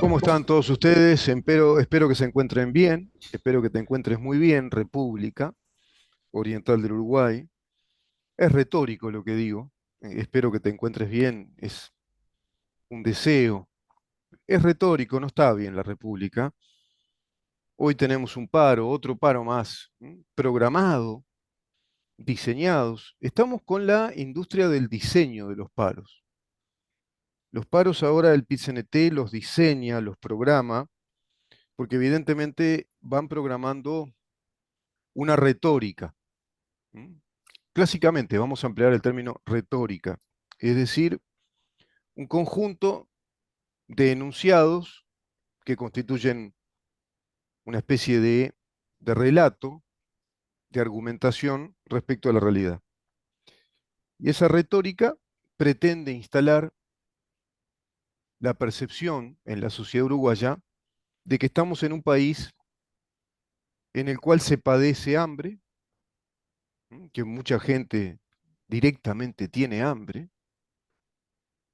¿Cómo están todos ustedes? Espero que se encuentren bien, espero que te encuentres muy bien, República Oriental del Uruguay. Es retórico lo que digo, espero que te encuentres bien, es un deseo. Es retórico, no está bien la República. Hoy tenemos un paro, otro paro más, programado, diseñados. Estamos con la industria del diseño de los paros. Los paros ahora el PIT-CNT los diseña, los programa, porque evidentemente van programando una retórica. ¿Mm? Clásicamente vamos a emplear el término retórica, es decir, un conjunto de enunciados que constituyen una especie de relato, de argumentación respecto a la realidad. Y esa retórica pretende instalar la percepción en la sociedad uruguaya de que estamos en un país en el cual se padece hambre, que mucha gente directamente tiene hambre,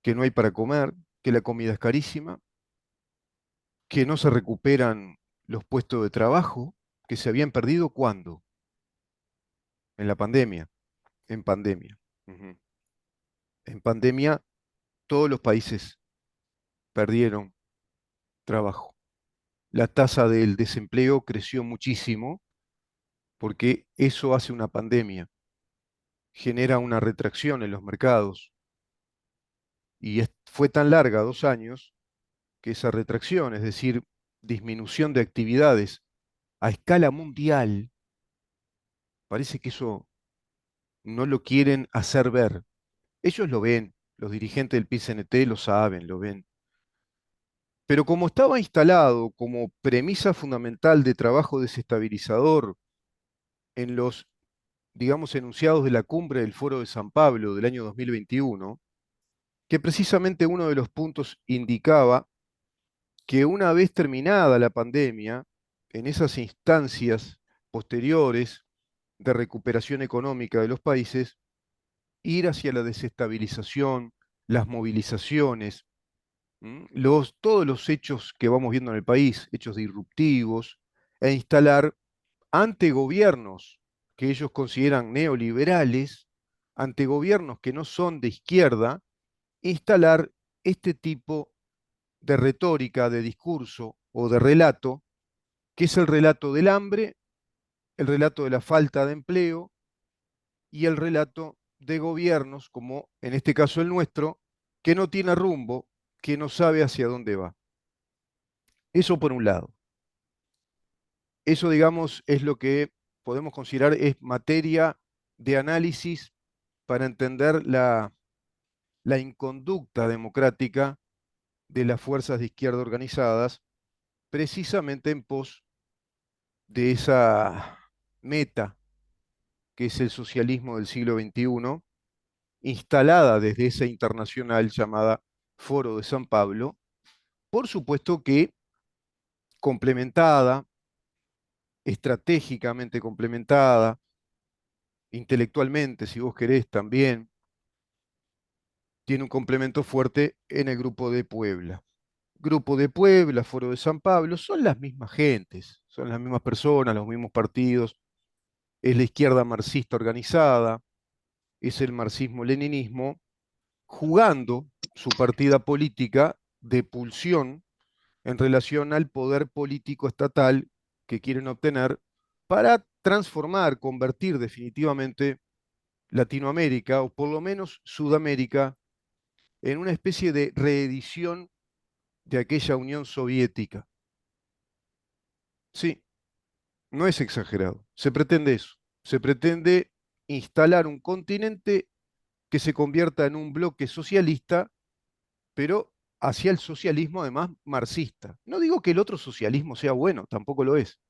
que no hay para comer, que la comida es carísima, que no se recuperan los puestos de trabajo que se habían perdido ¿cuándo? En la pandemia, en pandemia. Ujú. En pandemia todos los países perdieron trabajo. La tasa del desempleo creció muchísimo porque eso hace una pandemia, genera una retracción en los mercados y fue tan larga, 2 años, que esa retracción, es decir, disminución de actividades a escala mundial, parece que eso no lo quieren hacer ver. Ellos lo ven, los dirigentes del PCNT lo saben, lo ven. Pero como estaba instalado como premisa fundamental de trabajo desestabilizador en los, digamos, enunciados de la cumbre del Foro de San Pablo del año 2021, que precisamente uno de los puntos indicaba que una vez terminada la pandemia, en esas instancias posteriores de recuperación económica de los países, ir hacia la desestabilización, las movilizaciones, todos los hechos que vamos viendo en el país, hechos disruptivos, e instalar ante gobiernos que ellos consideran neoliberales, ante gobiernos que no son de izquierda, instalar este tipo de retórica, de discurso o de relato, que es el relato del hambre, el relato de la falta de empleo y el relato de gobiernos, como en este caso el nuestro, que no tiene rumbo, que no sabe hacia dónde va. Eso por un lado. Eso, digamos, es lo que podemos considerar es materia de análisis para entender la inconducta democrática de las fuerzas de izquierda organizadas, precisamente en pos de esa meta que es el socialismo del siglo XXI, instalada desde esa internacional llamada Foro de San Pablo, por supuesto que complementada, estratégicamente complementada, intelectualmente, si vos querés, también, tiene un complemento fuerte en el Grupo de Puebla. Grupo de Puebla, Foro de San Pablo, son las mismas gentes, son las mismas personas, los mismos partidos, es la izquierda marxista organizada, es el marxismo-leninismo, jugando su partida política de pulsión en relación al poder político estatal que quieren obtener para transformar, convertir definitivamente Latinoamérica, o por lo menos Sudamérica, en una especie de reedición de aquella Unión Soviética. Sí, no es exagerado. Se pretende eso. Se pretende instalar un continente que se convierta en un bloque socialista, pero hacia el socialismo además marxista. No digo que el otro socialismo sea bueno, tampoco lo es.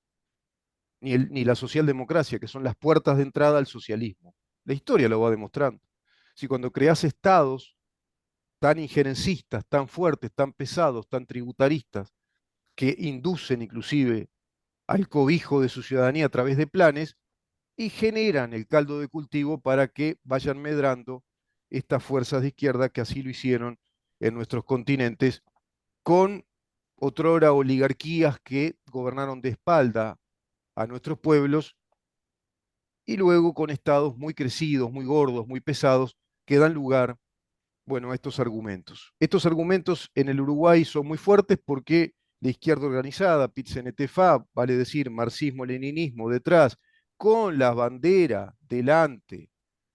Ni la socialdemocracia, que son las puertas de entrada al socialismo. La historia lo va demostrando. Si cuando creas estados tan injerencistas, tan fuertes, tan pesados, tan tributaristas, que inducen inclusive al cobijo de su ciudadanía a través de planes y generan el caldo de cultivo para que vayan medrando estas fuerzas de izquierda que así lo hicieron en nuestros continentes con otrora oligarquías que gobernaron de espalda a nuestros pueblos y luego con estados muy crecidos, muy gordos, muy pesados, que dan lugar, bueno, a estos argumentos. Estos argumentos en el Uruguay son muy fuertes porque la izquierda organizada, PIT-CNT-FA, vale decir marxismo-leninismo detrás, con la bandera delante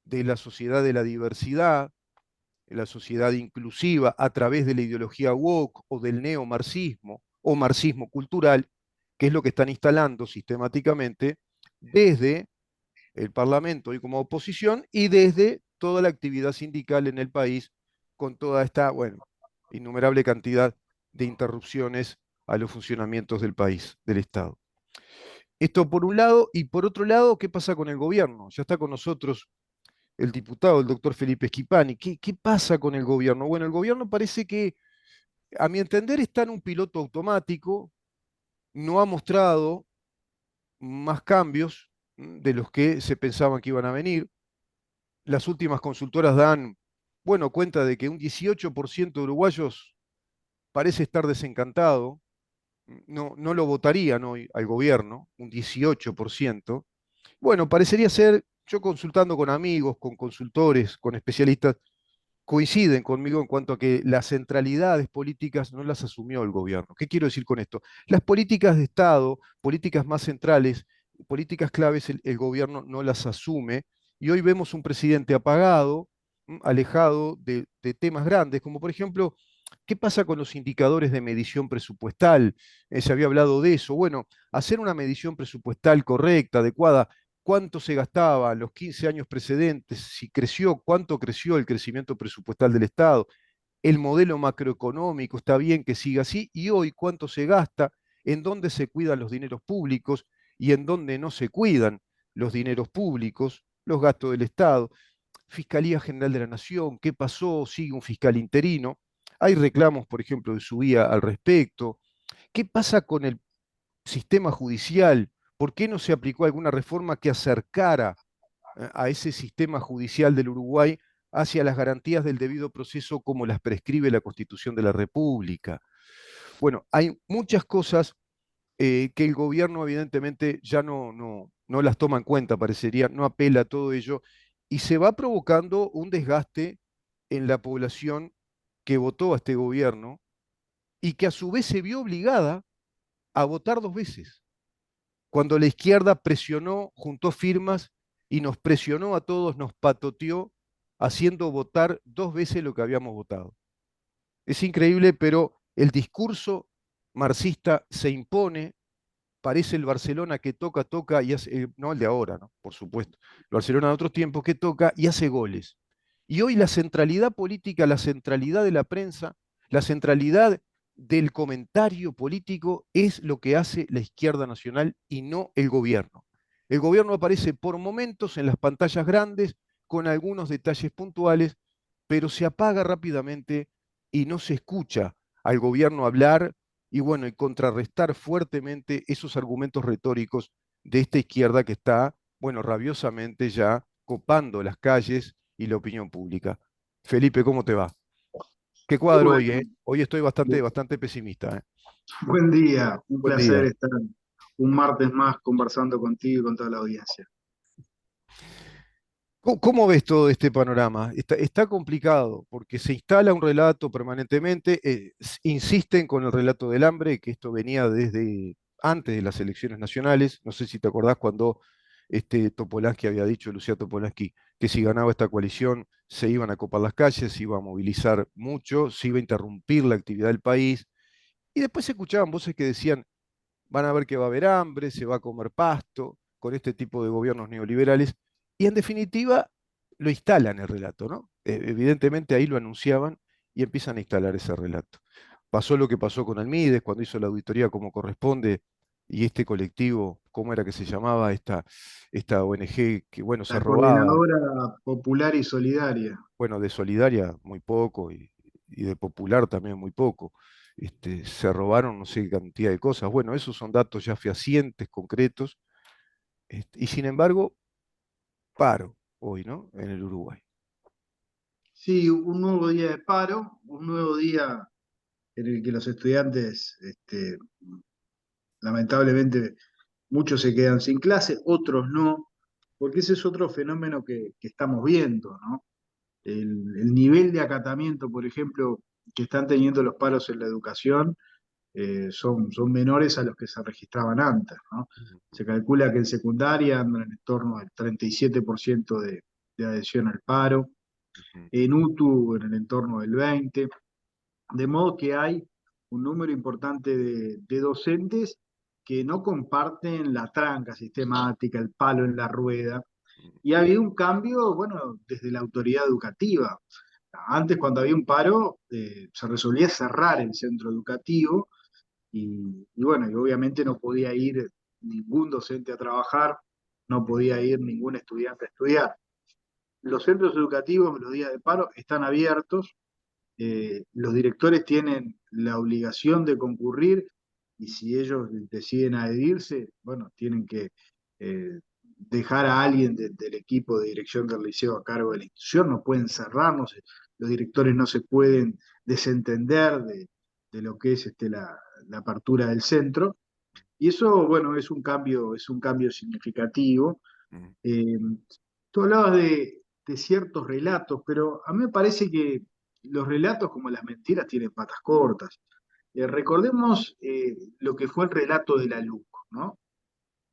de la sociedad de la diversidad, la sociedad inclusiva a través de la ideología woke o del neomarxismo o marxismo cultural, que es lo que están instalando sistemáticamente desde el Parlamento y como oposición y desde toda la actividad sindical en el país con toda esta, bueno, innumerable cantidad de interrupciones a los funcionamientos del país, del Estado. Esto por un lado, y por otro lado, ¿qué pasa con el gobierno? Ya está con nosotros el diputado, el doctor Felipe Schipani. ¿Qué pasa con el gobierno? Bueno, el gobierno parece que, a mi entender, está en un piloto automático, no ha mostrado más cambios de los que se pensaban que iban a venir. Las últimas consultoras dan, bueno, cuenta de que un 18% de uruguayos parece estar desencantado, no lo votarían hoy al gobierno, un 18%. Bueno, parecería ser, yo consultando con amigos, con consultores, con especialistas, coinciden conmigo en cuanto a que las centralidades políticas no las asumió el gobierno. ¿Qué quiero decir con esto? Las políticas de Estado, políticas más centrales, políticas claves, el gobierno no las asume y hoy vemos un presidente apagado, alejado de temas grandes, como por ejemplo, ¿qué pasa con los indicadores de medición presupuestal? Se había hablado de eso. Bueno, hacer una medición presupuestal correcta, adecuada, cuánto se gastaba en los 15 años precedentes, si creció, cuánto creció el crecimiento presupuestal del Estado, el modelo macroeconómico, está bien que siga así, y hoy cuánto se gasta, en dónde se cuidan los dineros públicos y en dónde no se cuidan los dineros públicos, los gastos del Estado. Fiscalía General de la Nación, ¿qué pasó? Sigue un fiscal interino. Hay reclamos, por ejemplo, de su vía al respecto. ¿Qué pasa con el sistema judicial? ¿Por qué no se aplicó alguna reforma que acercara a ese sistema judicial del Uruguay hacia las garantías del debido proceso como las prescribe la Constitución de la República? Bueno, hay muchas cosas que el gobierno evidentemente ya no las toma en cuenta, parecería, no apela a todo ello, y se va provocando un desgaste en la población que votó a este gobierno y que a su vez se vio obligada a votar dos veces cuando la izquierda presionó, juntó firmas y nos presionó a todos, nos patoteó, haciendo votar dos veces lo que habíamos votado. Es increíble, pero el discurso marxista se impone, parece el Barcelona que toca, toca y hace, no el de ahora, ¿no? Por supuesto, el Barcelona de otros tiempos que toca y hace goles. Y hoy la centralidad política, la centralidad de la prensa, la centralidad del comentario político es lo que hace la izquierda nacional y no el gobierno. El gobierno aparece por momentos en las pantallas grandes con algunos detalles puntuales, pero se apaga rápidamente y no se escucha al gobierno hablar y bueno, y contrarrestar fuertemente esos argumentos retóricos de esta izquierda que está, bueno, rabiosamente ya copando las calles y la opinión pública. Felipe, ¿cómo te va? ¿Qué cuadro hoy, eh? Bueno, Hoy estoy bastante pesimista, eh. buen día, un Buen placer día. estar un martes más conversando contigo y con toda la audiencia. ¿Cómo ves todo este panorama? Está complicado porque se instala un relato permanentemente, insisten con el relato del hambre, que esto venía desde antes de las elecciones nacionales. No sé si te acordás cuando Topolansky había dicho, Lucía Topolansky, que si ganaba esta coalición se iban a copar las calles, se iba a movilizar mucho, se iba a interrumpir la actividad del país. Y después se escuchaban voces que decían, van a ver que va a haber hambre, se va a comer pasto con este tipo de gobiernos neoliberales, y en definitiva lo instalan el relato, ¿no? Evidentemente ahí lo anunciaban y empiezan a instalar ese relato. Pasó lo que pasó con Almides cuando hizo la auditoría como corresponde y este colectivo, ¿cómo era que se llamaba? Esta ONG que, bueno, se La robaba, Coordinadora Popular y Solidaria. bueno, de Solidaria muy poco y de Popular también muy poco. Se robaron no sé qué cantidad de cosas. Bueno, esos son datos ya fehacientes, concretos, y sin embargo, paro hoy, ¿no? En el Uruguay. Sí, un nuevo día de paro, un nuevo día en el que los estudiantes, lamentablemente, muchos se quedan sin clase, otros no, porque ese es otro fenómeno que estamos viendo, ¿no? El nivel de acatamiento, por ejemplo, que están teniendo los paros en la educación son menores a los que se registraban antes, ¿no? Se calcula que en secundaria andan en torno al 37% de adhesión al paro, en UTU en el entorno del 20%, de modo que hay un número importante de docentes que no comparten la tranca sistemática, el palo en la rueda, y ha habido un cambio, bueno, desde la autoridad educativa. Antes, cuando había un paro, se resolvía cerrar el centro educativo y bueno, y obviamente no podía ir ningún docente a trabajar, no podía ir ningún estudiante a estudiar. Los centros educativos, los días de paro, están abiertos, los directores tienen la obligación de concurrir y si ellos deciden adherirse, bueno, tienen que dejar a alguien del equipo de dirección del liceo a cargo de la institución, no pueden cerrarnos, los directores no se pueden desentender de lo que es la apertura del centro. Y eso, bueno, es un cambio significativo. Eh, Tú hablabas de ciertos relatos, pero a mí me parece que los relatos, como las mentiras, tienen patas cortas. Recordemos lo que fue el relato de la luz, ¿no?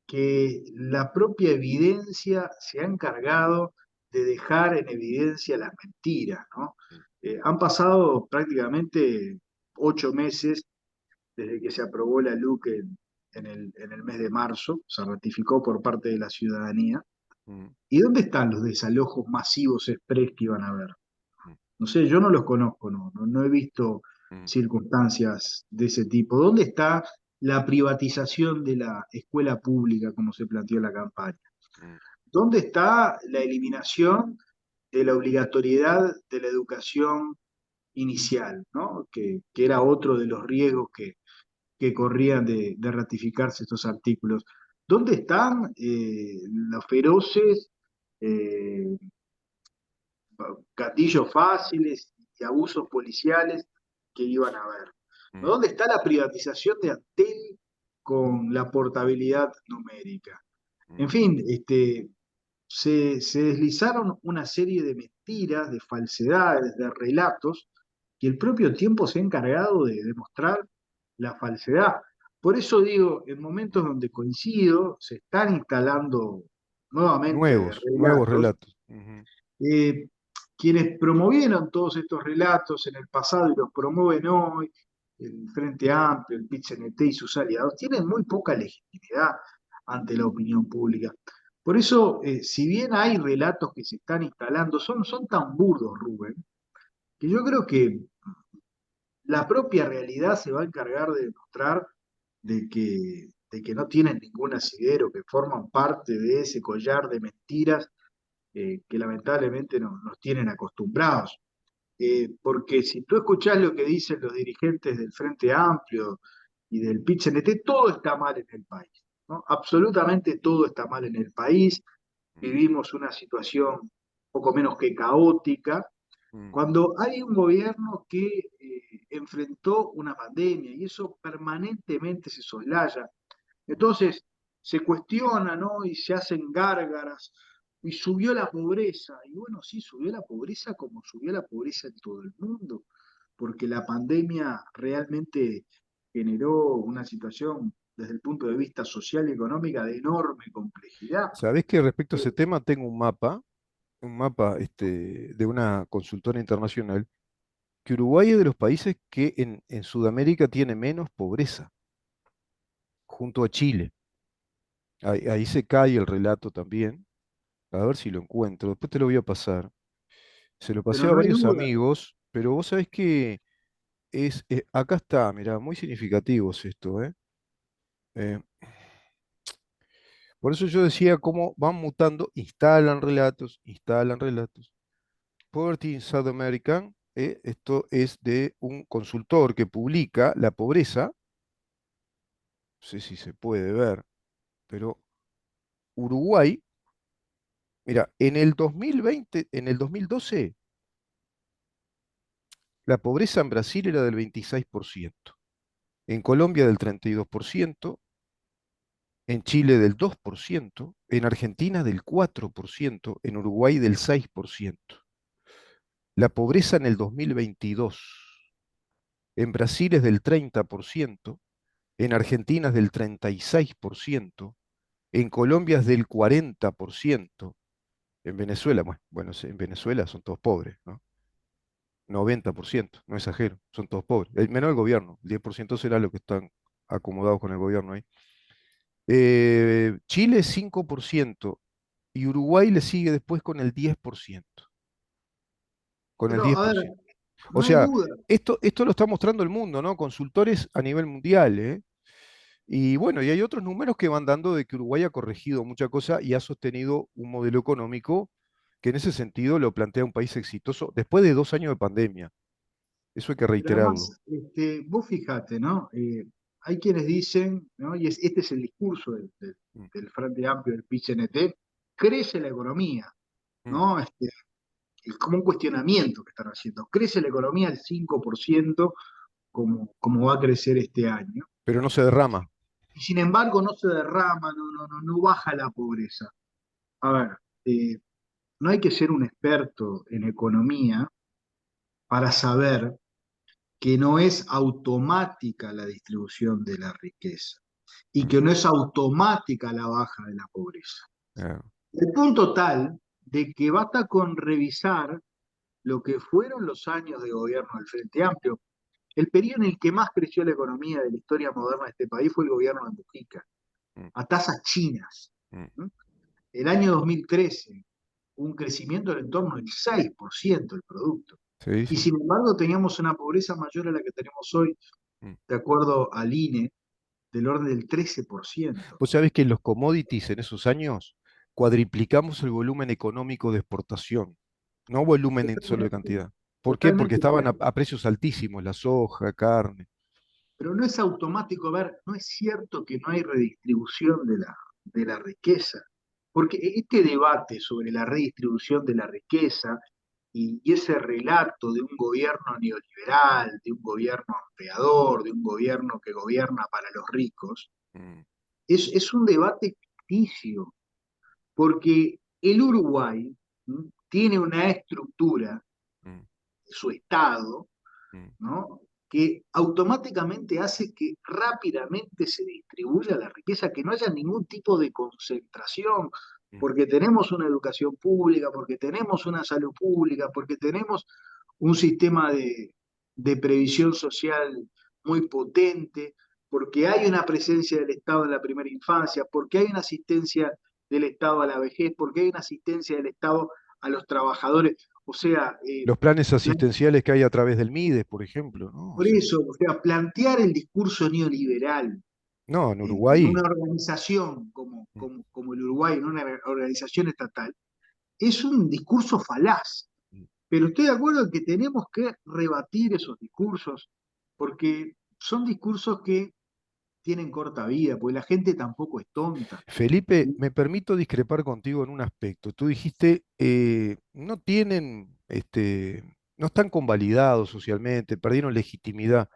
Que la propia evidencia se ha encargado de dejar en evidencia las mentiras, ¿no? Han pasado prácticamente 8 meses desde que se aprobó la LUC en el mes de marzo, se ratificó por parte de la ciudadanía. ¿Y dónde están los desalojos masivos express que iban a haber? No sé, yo no los conozco, no he visto circunstancias de ese tipo. ¿Dónde está la privatización de la escuela pública como se planteó en la campaña? ¿Dónde está la eliminación de la obligatoriedad de la educación inicial, ¿no? Que era otro de los riesgos que corrían de ratificarse estos artículos? ¿Dónde están los feroces eh, gatillos fáciles y abusos policiales que iban a haber? ¿Dónde está la privatización de Antel con la portabilidad numérica? En fin, se deslizaron una serie de mentiras, de falsedades, de relatos, que el propio tiempo se ha encargado de demostrar la falsedad. Por eso digo, en momentos donde coincido, se están instalando nuevamente Nuevos relatos. relatos. eh, Quienes promovieron todos estos relatos en el pasado y los promueven hoy, el Frente Amplio, el PIT-CNT y sus aliados, tienen muy poca legitimidad ante la opinión pública. Por eso, si bien hay relatos que se están instalando, son tan burdos, Rubén, que yo creo que la propia realidad se va a encargar de demostrar de que no tienen ningún asidero, que forman parte de ese collar de mentiras que lamentablemente nos tienen acostumbrados. Porque si tú escuchás lo que dicen los dirigentes del Frente Amplio y del PIT-CNT, todo está mal en el país, ¿no? Absolutamente todo está mal en el país. Vivimos una situación poco menos que caótica, cuando hay un gobierno que enfrentó una pandemia y eso permanentemente se soslaya. Entonces se cuestiona, ¿no? Y se hacen gárgaras. Y subió la pobreza. Y bueno, sí, subió la pobreza como subió la pobreza en todo el mundo, porque la pandemia realmente generó una situación desde el punto de vista social y económica de enorme complejidad. ¿Sabés que respecto a ese tema tengo un mapa de una consultora internacional, que Uruguay es de los países que en Sudamérica tiene menos pobreza, junto a Chile? Ahí se cae el relato también. A ver si lo encuentro. Después te lo voy a pasar. Se lo pasé Pero a no hay varios duda. amigos, pero vos sabés que acá está, mirá, muy significativo es esto, ¿eh? Eh, por eso yo decía cómo van mutando, instalan relatos, instalan relatos. Poverty in South America, esto es de un consultor que publica la pobreza, no sé si se puede ver, pero Uruguay, mira, en el 2020, en el 2012, La pobreza en Brasil era del 26%, en Colombia del 32%, en Chile del 2%, en Argentina del 4%, en Uruguay del 6%. La pobreza en el 2022 en Brasil es del 30%, en Argentina es del 36%, en Colombia es del 40%, en Venezuela, bueno, en Venezuela son todos pobres, ¿no? 90%, no exagero, son todos pobres. Menos el gobierno, el 10% será lo que están acomodados con el gobierno ahí. Chile 5% y Uruguay le sigue después con el 10%, con el Pero, a ver, 10%. O no hay sea, duda. esto lo está mostrando el mundo, ¿no? Consultores a nivel mundial, ¿eh? Y bueno, y hay otros números que van dando de que Uruguay ha corregido mucha cosa y ha sostenido un modelo económico que en ese sentido lo plantea un país exitoso después de 2 años de pandemia. Eso hay que Pero además, reiterarlo. vos fijate, ¿no? Hay quienes dicen, ¿no? Y este es el discurso Mm, del Frente Amplio del PIT-CNT, crece la economía, mm. ¿no? Es como un cuestionamiento que están haciendo. Crece la economía al 5% como va a crecer este año. Pero no se derrama. Y sin embargo no se derrama, no baja la pobreza. A ver, eh, no hay que ser un experto en economía para saber que no es automática la distribución de la riqueza y Mm, que no es automática la baja de la pobreza. claro, El punto tal de que basta con revisar lo que fueron los años de gobierno del Frente Amplio. El periodo en el que más creció la economía de la historia moderna de este país fue el gobierno de Mujica, mm, a tasas chinas. mm. ¿No? El año 2013, un crecimiento del entorno del 6% del producto. Sí, Y sí. sin embargo teníamos una pobreza mayor a la que tenemos hoy, Mm. de acuerdo al INE, del orden del 13%. Vos sabés que en los commodities en esos años cuadriplicamos el volumen económico de exportación, no volumen en solo de Totalmente, cantidad. ¿Por qué? Porque totalmente estaban cierto. a precios altísimos, la soja, carne. Pero no es automático, a ver, no es cierto que no hay redistribución de la riqueza, porque este debate sobre la redistribución de la riqueza y ese relato de un gobierno neoliberal, de un gobierno creador, de un gobierno que gobierna para los ricos, Mm, es un debate ficticio, porque el Uruguay, ¿m? Tiene una estructura mm, de su Estado, mm, ¿no? Que automáticamente hace que rápidamente se distribuya la riqueza, que no haya ningún tipo de concentración, mm. porque tenemos una educación pública, porque tenemos una salud pública, porque tenemos un sistema de previsión social muy potente, porque hay una presencia del Estado en la primera infancia, porque hay una asistencia del Estado a la vejez, porque hay una asistencia del Estado a los trabajadores. O sea, Los planes asistenciales que hay a través del MIDES, por ejemplo, ¿no? O por sea, eso, o sea, plantear el discurso neoliberal no, en en Uruguay. una organización Mm, como el Uruguay, en una organización estatal, es un discurso falaz. mm. Pero estoy de acuerdo en que tenemos que rebatir esos discursos, porque son discursos que tienen corta vida, porque la gente tampoco es tonta. Felipe, me permito discrepar contigo en un aspecto. Tú dijiste, no tienen, no están convalidados socialmente, perdieron legitimidad.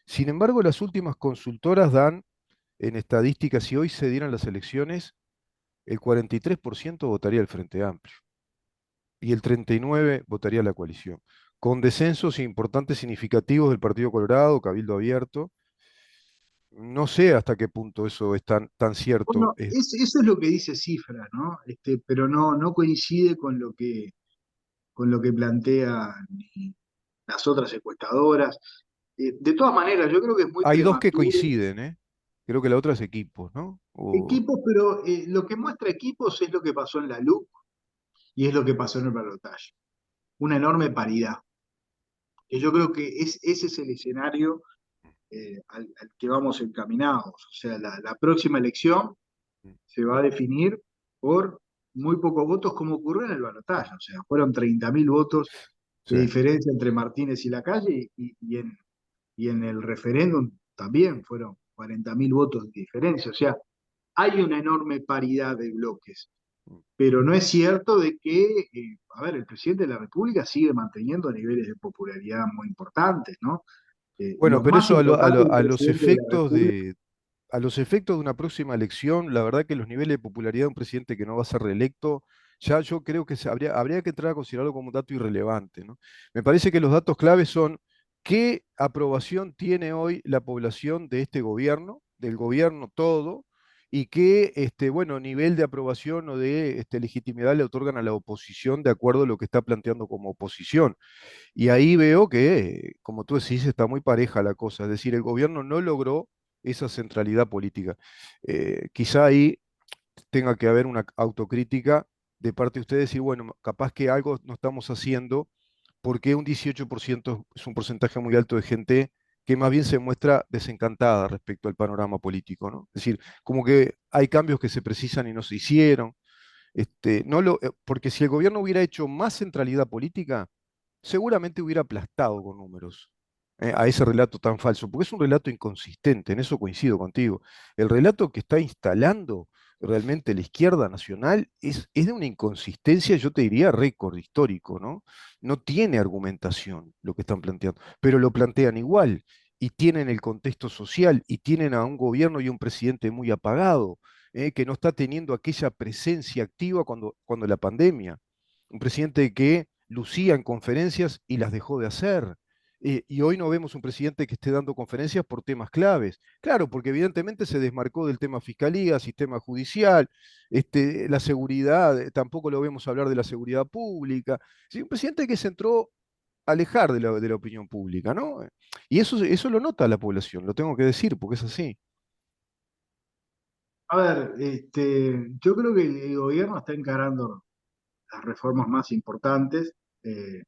Sin embargo, las últimas consultoras dan en estadísticas, si hoy se dieran las elecciones, el 43% votaría el Frente Amplio y el 39% votaría la coalición, con descensos importantes significativos del Partido Colorado, Cabildo Abierto. No sé hasta qué punto eso es tan cierto. Bueno, eso es lo que dice Cifra, ¿no? Pero no coincide con lo que plantean las otras encuestadoras. De todas maneras, yo creo que es muy Hay dos que prematuro. coinciden, ¿eh? Creo que la otra es equipos, ¿no? Equipos, pero lo que muestra equipos es lo que pasó en la LUC y es lo que pasó en el balotaje. Una enorme paridad. Que yo creo que ese es el escenario al que vamos encaminados. O sea, la próxima elección se va a definir por muy pocos votos, como ocurrió en el balotaje. O sea, fueron 30.000 votos Sí. de diferencia entre Martínez y Lacalle y en el referéndum también fueron 40.000 votos de diferencia. O sea, hay una enorme paridad de bloques. pero no es cierto de que, a ver, el presidente de la República sigue manteniendo niveles de popularidad muy importantes, ¿no? Bueno, Los pero más eso importantes del a los presidente de la efectos República. a los efectos de una próxima elección, la verdad que los niveles de popularidad de un presidente que no va a ser reelecto, ya yo creo que habría que entrar a considerarlo como un dato irrelevante, ¿no? Me parece que los datos claves son qué aprobación tiene hoy la población de este gobierno, del gobierno todo, y qué bueno, nivel de aprobación o de legitimidad le otorgan a la oposición de acuerdo a lo que está planteando como oposición. Y ahí veo que, como tú decís, está muy pareja la cosa. Es decir, el gobierno no logró esa centralidad política. Quizá ahí tenga que haber una autocrítica de parte de ustedes, decir, bueno, capaz que algo no estamos haciendo, porque un 18% es un porcentaje muy alto de gente que más bien se muestra desencantada respecto al panorama político, ¿no? Es decir, como que hay cambios que se precisan y no se hicieron. Porque si el gobierno hubiera hecho más centralidad política, seguramente hubiera aplastado con números a ese relato tan falso, porque es un relato inconsistente, en eso coincido contigo. El relato que está instalando realmente la izquierda nacional es de una inconsistencia, yo te diría, récord histórico, ¿no? No tiene argumentación lo que están planteando, pero lo plantean igual y tienen el contexto social y tienen a un gobierno y un presidente muy apagado, que no está teniendo aquella presencia activa cuando la pandemia. Un presidente que lucía en conferencias y las dejó de hacer. Y hoy no vemos un presidente que esté dando conferencias por temas claves. Claro, porque evidentemente se desmarcó del tema fiscalía, sistema judicial, la seguridad, tampoco lo vemos hablar de la seguridad pública. Sí, un presidente que se entró a alejar de la opinión pública, ¿no? Y eso lo nota la población, lo tengo que decir, porque es así. A ver, yo creo que el gobierno está encarando las reformas más importantes, eh,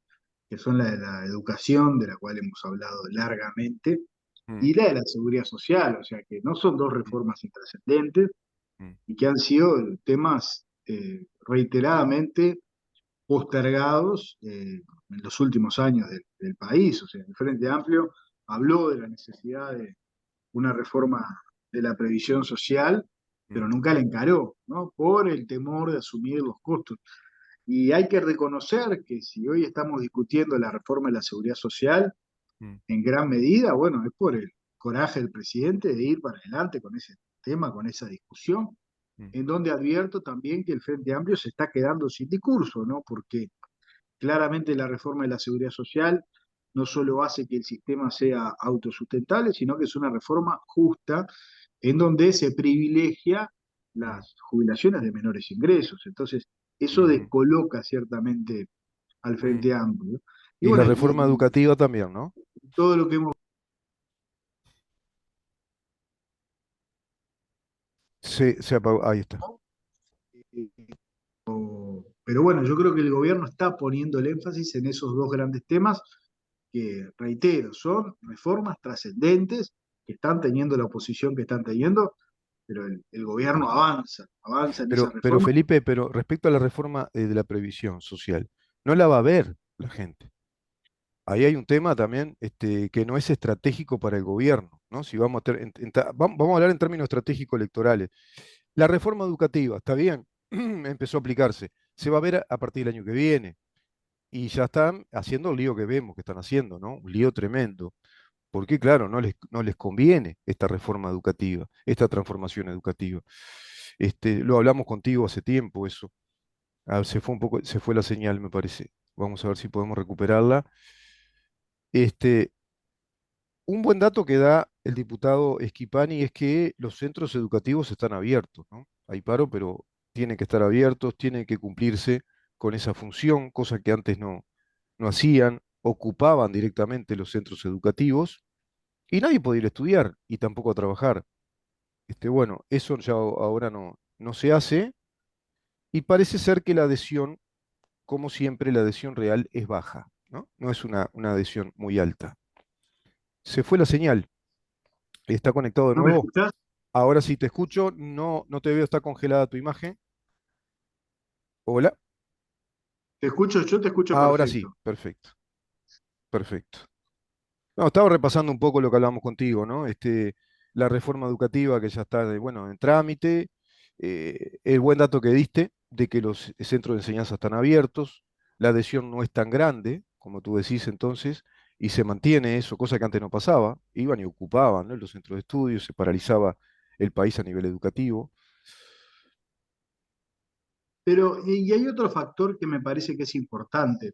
que son la de la educación, de la cual hemos hablado largamente, Mm, y la de la seguridad social, o sea que no son dos mm, reformas intrascendentes mm, y que han sido temas reiteradamente postergados en los últimos años del país. O sea, el Frente Amplio habló de la necesidad de una reforma de la previsión social, pero mm, nunca la encaró, ¿no? Por el temor de asumir los costos. Y hay que reconocer que si hoy estamos discutiendo la reforma de la seguridad social, mm, en gran medida, bueno, es por el coraje del presidente de ir para adelante con ese tema, con esa discusión, mm, en donde advierto también que el Frente Amplio se está quedando sin discurso, ¿no? Porque claramente la reforma de la seguridad social no solo hace que el sistema sea autosustentable, sino que es una reforma justa en donde se privilegia mm, las jubilaciones de menores ingresos. Entonces, eso mm, descoloca ciertamente al mm, mm. Frente Amplio. Y Y la bueno, reforma educativa también, ¿no? todo lo que hemos... Se apagó. Ahí está. Pero bueno, yo creo que el gobierno está poniendo el énfasis en esos dos grandes temas que, reitero, son reformas trascendentes que están teniendo la oposición que están teniendo, pero el gobierno avanza en esa Pero reforma. Felipe, pero respecto a la reforma de la previsión social, no la va a ver la gente. Ahí hay un tema también que no es estratégico para el gobierno, ¿no? Si vamos a, vamos a hablar en términos estratégicos electorales. La reforma educativa, está bien, empezó a aplicarse, se va a ver a partir del año que viene y ya están haciendo el lío que vemos que están haciendo, ¿no? Un lío tremendo, porque claro, no les conviene esta reforma educativa, esta transformación educativa. Lo hablamos contigo hace tiempo eso. Se fue un poco, se fue la señal, me parece. Vamos a ver si podemos recuperarla. Este, un buen dato que da el diputado Schipani es que los centros educativos están abiertos, ¿no? Hay paro, pero tienen que estar abiertos, tienen que cumplirse con esa función, cosa que antes no hacían, ocupaban directamente los centros educativos y nadie podía ir a estudiar y tampoco a trabajar. Bueno, eso ya ahora no se hace y parece ser que la adhesión, como siempre, la adhesión real es baja, ¿no? No es una adhesión muy alta. Se fue la señal. ¿Está conectado de ¿No me nuevo? escuchás? Ahora sí te escucho, no te veo, está congelada tu imagen. Hola. Te escucho, yo te escucho Ahora sí, perfecto. perfecto, perfecto. No, estaba repasando un poco lo que hablamos contigo, ¿no? La reforma educativa que ya está, bueno, en trámite. El buen dato que diste de que los centros de enseñanza están abiertos, la adhesión no es tan grande, como tú decís entonces, y se mantiene eso, cosa que antes no pasaba. Iban y ocupaban, ¿no?, los centros de estudio, se paralizaba el país a nivel educativo. Pero, y hay otro factor que me parece que es importante.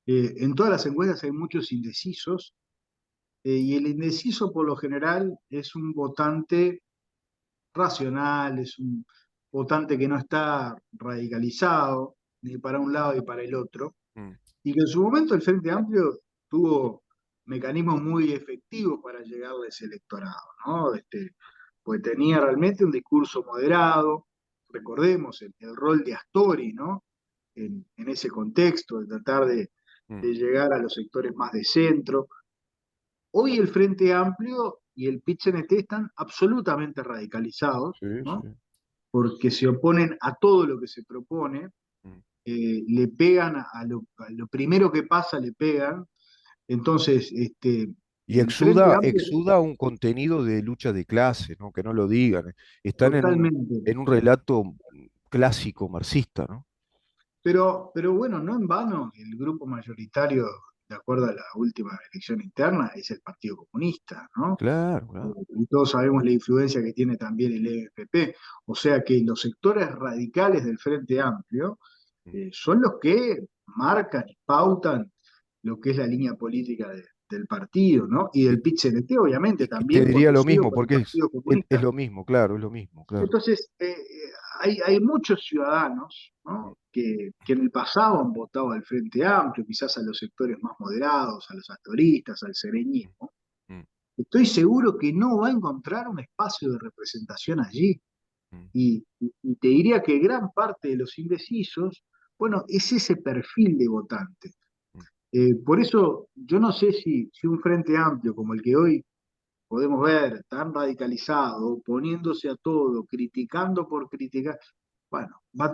En todas las encuestas hay muchos indecisos, y el indeciso por lo general es un votante racional, es un votante que no está radicalizado ni para un lado ni para el otro, Mm, y que en su momento el Frente Amplio tuvo mecanismos muy efectivos para llegarle a ese electorado, ¿no? Pues tenía realmente un discurso moderado, recordemos el rol de Astori, ¿no? En ese contexto, de tratar mm. de llegar a los sectores más de centro. Hoy el Frente Amplio y el PIT-CNT están absolutamente radicalizados, Sí, ¿no? sí. Porque se oponen a todo lo que se propone, Mm. le pegan a lo primero que pasa, le pegan. Entonces, Y el Frente Amplio exuda un contenido de lucha de clase, ¿no? Que no lo digan. Están totalmente. en un relato clásico marxista, ¿no? Pero bueno, no en vano, el grupo mayoritario, de acuerdo a la última elección interna, es el Partido Comunista, ¿no? Claro, claro. Y todos sabemos la influencia que tiene también el EFP. O sea que los sectores radicales del Frente Amplio Mm. son los que marcan y pautan lo que es la línea política del partido, ¿no? Y Y, del PIT-CNT, obviamente, y te también diría lo conducido mismo, por el porque Partido es Comunista. lo mismo, claro, es lo mismo, claro. Entonces, hay muchos ciudadanos, Mm, ¿no?, que en el pasado han votado al Frente Amplio, quizás a los sectores más moderados, a los astoristas, al sereñismo. mm, Estoy seguro que no va a encontrar un espacio de representación allí. mm, Y te diría que gran parte de los indecisos, bueno, es ese perfil de votante. mm. Por eso yo no sé si un frente amplio como el que hoy podemos ver, tan radicalizado, oponiéndose a todo, criticando por criticar, bueno, va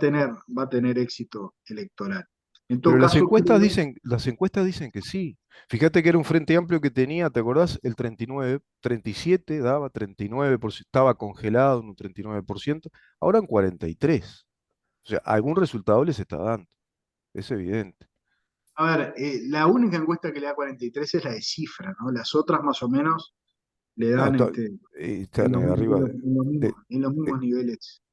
a tener éxito electoral. En todo Pero caso, creo, las encuestas dicen que sí. Fíjate que era un frente amplio que tenía, ¿te acordás? El 39, 37 daba 39%, estaba congelado en un 39%, ahora en 43%. O sea, algún resultado les está dando, es evidente. a ver, la única encuesta que le da 43 es la de cifra, ¿no? Las otras más o menos le No, dan están arriba de- en los de- mismos niveles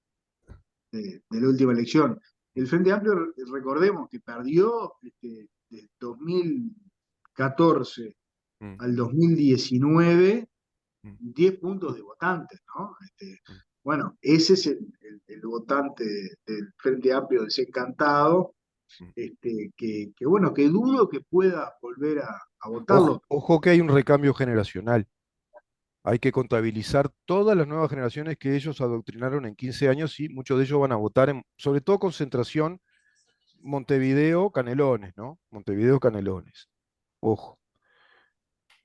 de la última elección. El Frente Amplio, recordemos que perdió de 2014 mm, al 2019 mm, 10 puntos de votantes, ¿no? mm. Bueno, ese es el votante del Frente Amplio desencantado, Mm. bueno, que dudo que pueda volver a Ojo, votarlo. ojo que hay un recambio generacional. Hay que contabilizar todas las nuevas generaciones que ellos adoctrinaron en 15 años y muchos de ellos van a votar en, sobre todo concentración, Montevideo, Canelones, ¿no? Montevideo, Canelones. Ojo.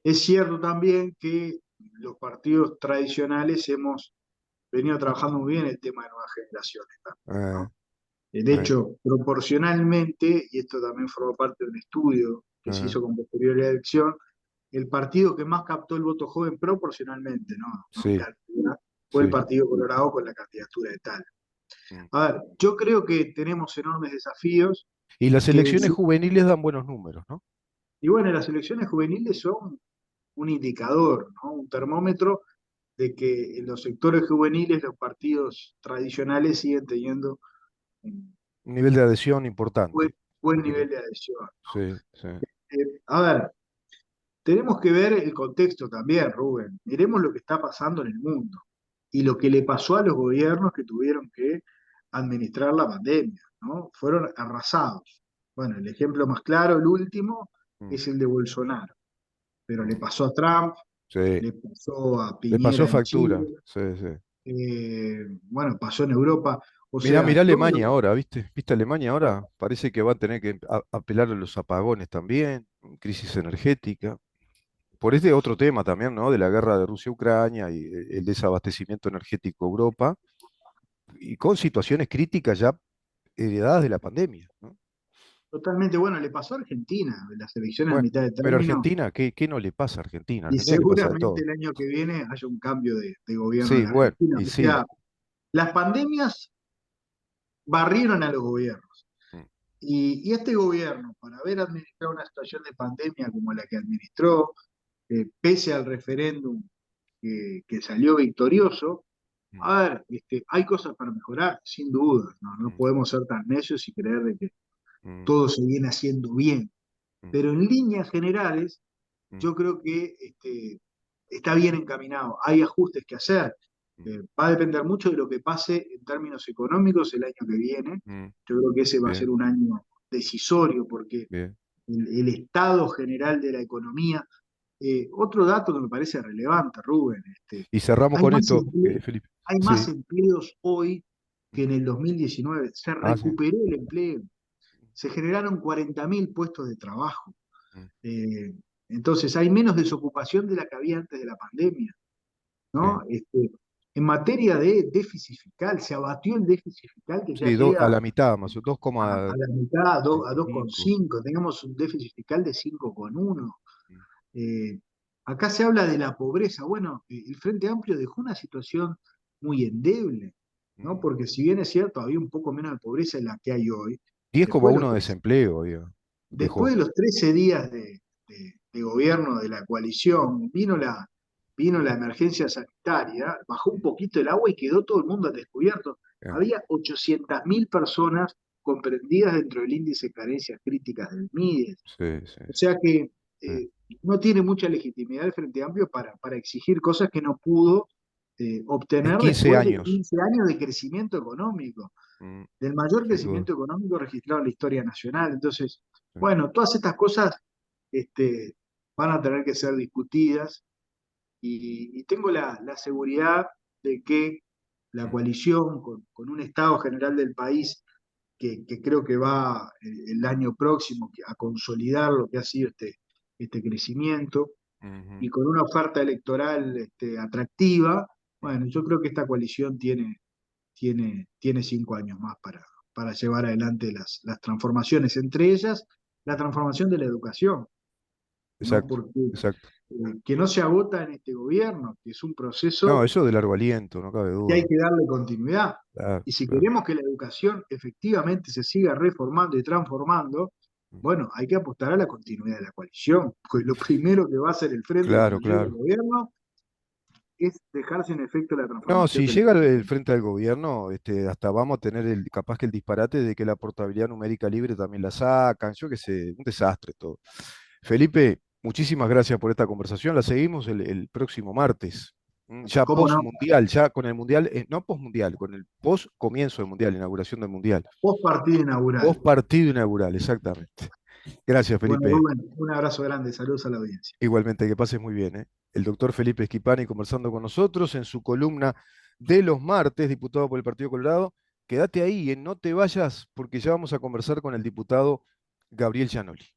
Es cierto también que los partidos tradicionales hemos venido trabajando muy bien el tema de nuevas generaciones también, Eh, ¿no? De eh, hecho, proporcionalmente, y esto también forma parte de un estudio que se eh, hizo con posterioridad a la elección, el partido que más captó el voto joven proporcionalmente, no en sí, cantidad, fue el sí. Partido Colorado con la candidatura de tal. Mm. A ver, yo creo que tenemos enormes desafíos Y las que, elecciones juveniles dan buenos números, ¿no? y bueno, las elecciones juveniles son un indicador, ¿no? Un Mm. termómetro de que en los sectores juveniles los partidos tradicionales siguen teniendo un Un nivel de adhesión buen, importante. buen Sí, nivel de adhesión. sí, sí. A ver, tenemos que ver el contexto también, Rubén. Miremos lo que está pasando en el mundo y lo que le pasó a los gobiernos que tuvieron que administrar la pandemia, ¿no? Fueron arrasados. Bueno, el ejemplo más claro, el último, Mm, es el de Bolsonaro, pero le mm. pasó a Trump, Sí. le pasó a Le pasó Piñera en factura. Chile, Sí, sí. bueno, pasó en Europa. O Mirá sea, Alemania ahora, ¿viste? ¿Viste Alemania ahora? Parece que va a tener que apelar a los apagones también, crisis energética. Por este otro tema también, ¿no? De la guerra de Rusia-Ucrania y el desabastecimiento energético a Europa, y con situaciones críticas ya heredadas de la pandemia, ¿no? totalmente, bueno, le pasó a Argentina, en las elecciones a Bueno, mitad de pero término, Argentina, ¿qué no le pasa a Argentina? A y Argentina le pasa de seguramente todo. el año que viene haya un cambio de gobierno Sí, en bueno, Argentina. y O sí. sea, Las pandemias barrieron a los gobiernos. mm, Y este gobierno, para haber administrado una situación de pandemia como la que administró, pese al referéndum que salió victorioso, mm, a ver, hay cosas para mejorar, sin duda, ¿no? No mm, podemos ser tan necios y creer de que mm, todo se viene haciendo bien. mm, Pero en líneas generales, mm, yo creo que está bien encaminado. Hay ajustes que hacer. mm, Va a depender mucho de lo que pase en términos económicos el año que viene. mm. Yo creo que ese va a ser Bien, un año decisorio porque bien. el estado general de la economía. Otro dato que me parece relevante, Rubén, Y cerramos hay con más, esto, Felipe. hay más Sí. empleos hoy que Mm. en el 2019. Se Ah, sí. recuperó el empleo, se generaron 40.000 puestos de trabajo. Mm, Eh, entonces hay menos desocupación de la que había antes de la pandemia, sí. ¿no? En materia de déficit fiscal, se abatió el déficit fiscal que ya Sí, a llega la mitad más, o a la mitad, a 2,5. 2,5, tenemos un déficit fiscal de 5,1. Eh, Acá se habla de la pobreza. Bueno, el Frente Amplio dejó una situación muy endeble, ¿no? Porque si bien es cierto, había un poco menos de pobreza en la que hay hoy, después de los 10,1 de tres, desempleo, digo, después dejó. de los 13 días de gobierno de la coalición, vino la emergencia sanitaria, bajó un poquito el agua y quedó todo el mundo al descubierto. Bien. Había 800.000 personas comprendidas dentro del índice de carencias críticas del MIDES. Sí, sí, O sea que sí. no tiene mucha legitimidad el Frente Amplio para exigir cosas que no pudo En obtener 15 después de años. 15 años de crecimiento económico, Mm, del mayor sin duda. crecimiento económico registrado en la historia nacional. Entonces, Sí. bueno, todas estas cosas este, van a tener que ser discutidas y tengo la seguridad de que la Mm, coalición con un Estado general del país que creo que va el año próximo a consolidar lo que ha sido este crecimiento ujú, y con una oferta electoral atractiva, mm. bueno, yo creo que esta coalición tiene 5 años más para llevar adelante las transformaciones, entre ellas la transformación de la educación, ¿no? Exacto, Porque exacto. que no se agota en este gobierno, que es un No, proceso eso de largo aliento, no cabe que hay duda. que darle continuidad. Claro, Y si claro. queremos que la educación efectivamente se siga reformando y transformando, Mm. bueno, hay que apostar a la continuidad de la coalición, pues lo primero que va a hacer el frente Claro, cuando llegue al claro. gobierno es dejar sin efecto la No, transformación si de la llega el educación. frente al gobierno, hasta vamos a tener capaz que el disparate de que la portabilidad numérica libre también la sacan, yo qué sé, un desastre todo. Felipe, muchísimas gracias por esta conversación. La seguimos el próximo martes. Ya ¿Cómo post no? mundial, ya con el mundial, no post mundial, con el post comienzo del mundial, inauguración del mundial. Post partido Post inaugural. partido inaugural, exactamente. Gracias, Bueno, Felipe. Rubén, un abrazo grande, saludos a la audiencia. Igualmente, que pases muy bien, ¿eh? El doctor Felipe Esquipani conversando con nosotros en su columna de los martes, diputado por el Partido Colorado. Quédate ahí, no te vayas, porque ya vamos a conversar con el diputado Gabriel Gianoli.